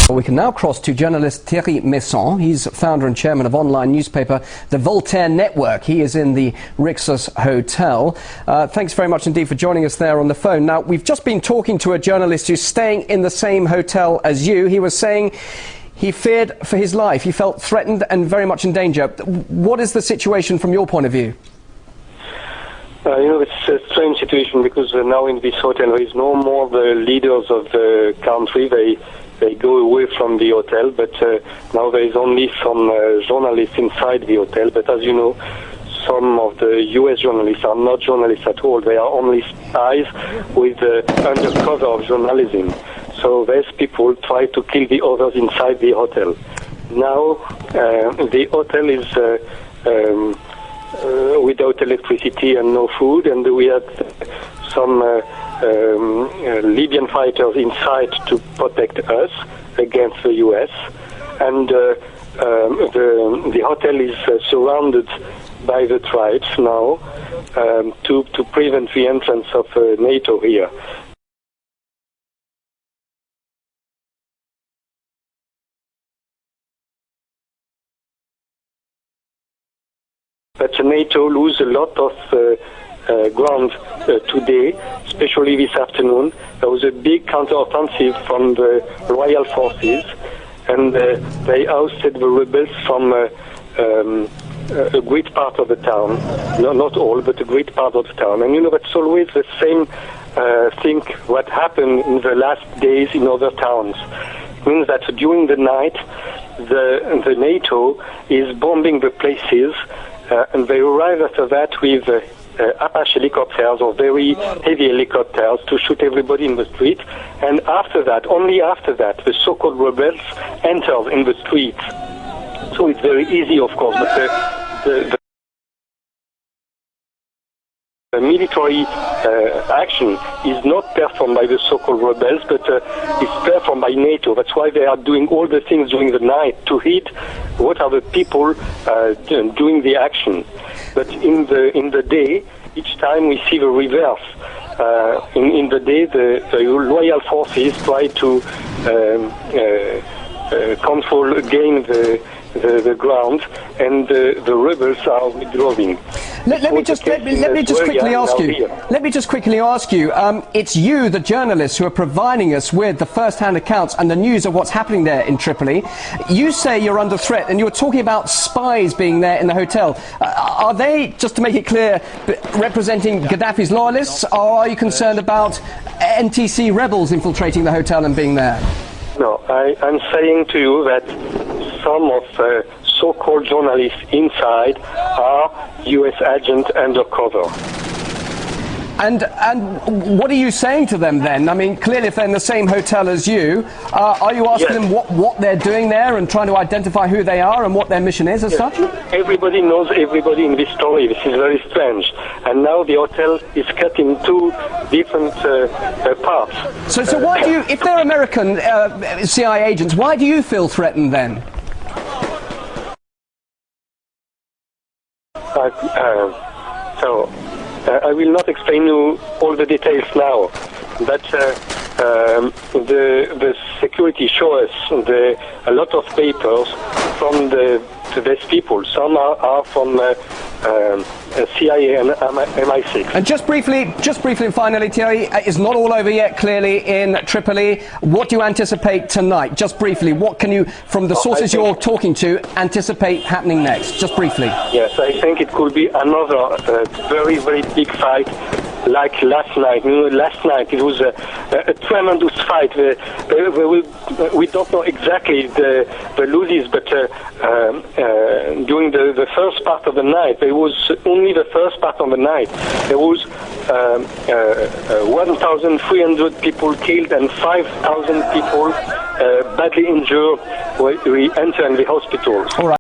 We can now cross to journalist Thierry Meyssan. He's founder and chairman of online newspaper The Voltaire Network. He is in the Réseau Hotel. Thanks very much indeed for joining us there on the phone. Now, we've just been talking to a journalist who's staying in the same hotel as you. He was saying he feared for his life. He felt threatened and very much in danger. What is the situation from your point of view? It's a strange situation because now in this hotel there is no more the leaders of the country. They go away from the hotel, but now there is only some journalists inside the hotel. But as you know, some of the US journalists are not journalists at all. They are only spies with undercover of journalism. So these people try to kill the others inside the hotel. Now the hotel is without electricity and no food, and we had some Libyan fighters inside to protect us against the US, and the hotel is surrounded by the tribes now to prevent the entrance of NATO here. But NATO lose a lot of ground today, especially this afternoon. There was a big counteroffensive from the royal forces, and they ousted the rebels from a great part of the town. No, not all, but a great part of the town. And that's always the same thing what happened in the last days in other towns. It means that during the night, the NATO is bombing the places, and they arrive after that with Apache helicopters or very heavy helicopters to shoot everybody in the street. And after that, only after that, the so-called rebels enter in the streets. So it's very easy, of course, but the military action is not performed by the so-called rebels, but is performed by NATO. That's why they are doing all the things during the night to hit what are the people doing the action. But in the day, each time we see the reverse. In the day, the loyal forces try to control again the ground, and the rebels are withdrawing. Let me just quickly ask you. It's you, the journalists, who are providing us with the first-hand accounts and the news of what's happening there in Tripoli. You say you're under threat, and you're talking about spies being there in the hotel. Are they, just to make it clear, representing Gaddafi's loyalists, or are you concerned about NTC rebels infiltrating the hotel and being there? No, I'm saying to you that some of so-called journalists inside are US agents undercover. And what are you saying to them then? I mean, clearly if they're in the same hotel as you, are you asking them what they're doing there and trying to identify who they are and what their mission is as such? Everybody knows everybody in this story. This is very strange. And now the hotel is cut in two different parts. So why do you, if they're American CIA agents, why do you feel threatened then? I will not explain you all the details now, but the security shows us a lot of papers from these people. Some are from CIA and MI6. And just briefly and finally, Thierry, it's not all over yet, clearly, in Tripoli. What do you anticipate tonight? Just briefly, what can you, from the sources you're talking to, anticipate happening next? Just briefly. Yes, I think it could be another very, very big fight like last night. Last night it was a tremendous fight. We don't know exactly the losses, but during the first part of the night, there was only the first part of the night. There was 1,300 people killed and 5,000 people badly injured. We enter in the hospitals. All right.